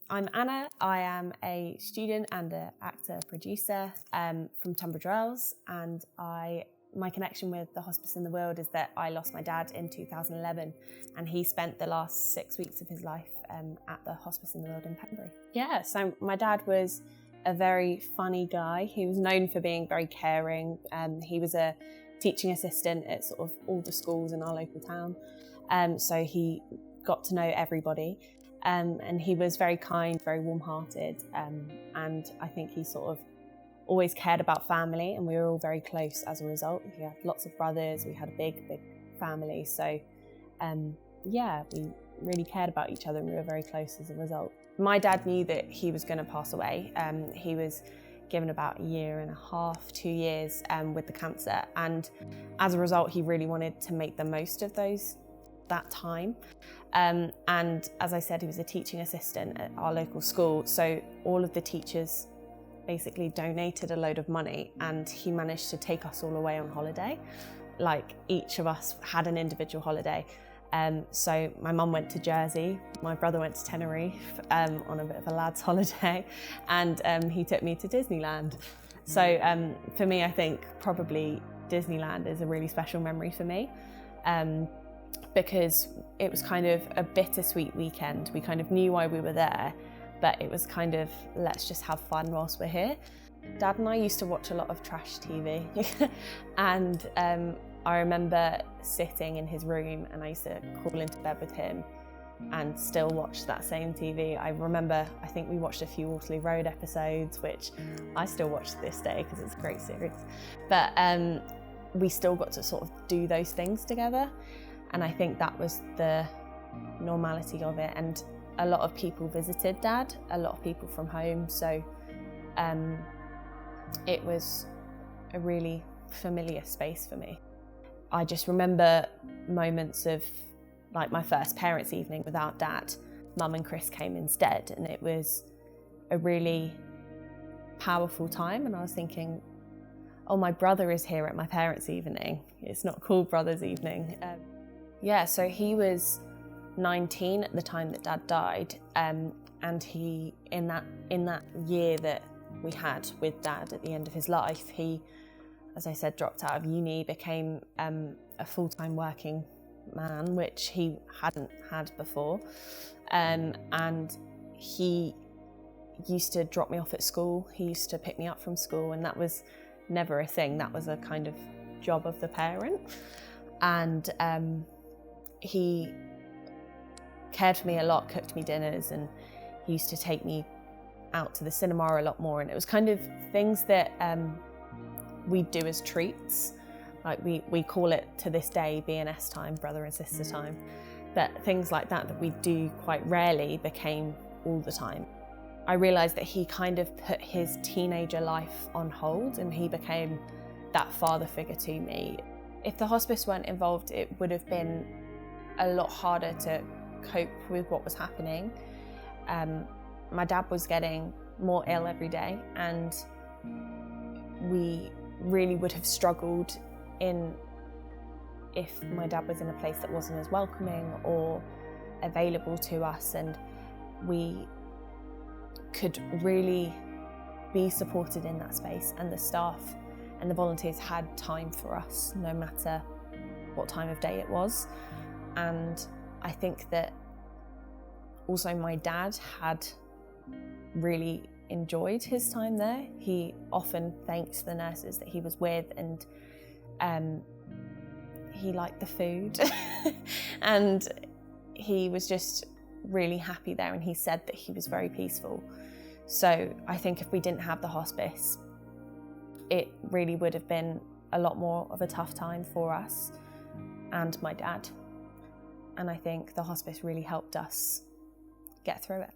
I'm Anna. I am a student and an actor-producer from Tunbridge Wells, and my connection with the Hospice in the Weald is that I lost my dad in 2011, and he spent the last 6 weeks of his life at the Hospice in the Weald in Pembury. Yeah, so my dad was a very funny guy. He was known for being very caring. He was a teaching assistant at sort of all the schools in our local town, so he got to know everybody. And he was very kind, very warm-hearted, and I think he sort of always cared about family, and we were all very close as a result. He had lots of brothers, we had a big family, so yeah, we really cared about each other and we were very close as a result. My dad knew that he was going to pass away. He was given about 1.5 years, 2 years with the cancer, and as a result he really wanted to make the most of that time. And as I said, he was a teaching assistant at our local school, so all of the teachers basically donated a load of money, and he managed to take us all away on holiday. Like, each of us had an individual holiday. So my mum went to Jersey, my brother went to Tenerife on a bit of a lad's holiday, and he took me to Disneyland. So for me, I think probably Disneyland is a really special memory for me. Because it was kind of a bittersweet weekend. We kind of knew why we were there, but it was kind of, let's just have fun whilst we're here. Dad and I used to watch a lot of trash TV and I remember sitting in his room, and I used to crawl into bed with him and still watch that same TV. I remember, I think we watched a few Waterloo Road episodes, which I still watch to this day because it's a great series. But we still got to sort of do those things together. And I think that was the normality of it. And a lot of people visited Dad, a lot of people from home. So it was a really familiar space for me. I just remember moments of, like, my first parents' evening without Dad. Mum and Chris came instead, and it was a really powerful time. And I was thinking, oh, my brother is here at my parents' evening. It's not called brother's evening. Yeah, so he was 19 at the time that Dad died, and he, in that year that we had with Dad at the end of his life, he, as I said, dropped out of uni, became a full-time working man, which he hadn't had before, and he used to drop me off at school. He used to pick me up from school, and that was never a thing. That was a kind of job of the parent, and he cared for me a lot, cooked me dinners, and he used to take me out to the cinema a lot more. And it was kind of things that we do as treats. Like we call it to this day B&S time, brother and sister time. But things like that we do quite rarely became all the time. I realised that he kind of put his teenager life on hold, and he became that father figure to me. If the hospice weren't involved, it would have been a lot harder to cope with what was happening. My dad was getting more ill every day, and we really would have struggled if my dad was in a place that wasn't as welcoming or available to us, and we could really be supported in that space, and the staff and the volunteers had time for us no matter what time of day it was. And I think that also my dad had really enjoyed his time there. He often thanked the nurses that he was with, and he liked the food and he was just really happy there, and he said that he was very peaceful. So I think if we didn't have the hospice, it really would have been a lot more of a tough time for us and my dad. And I think the hospice really helped us get through it.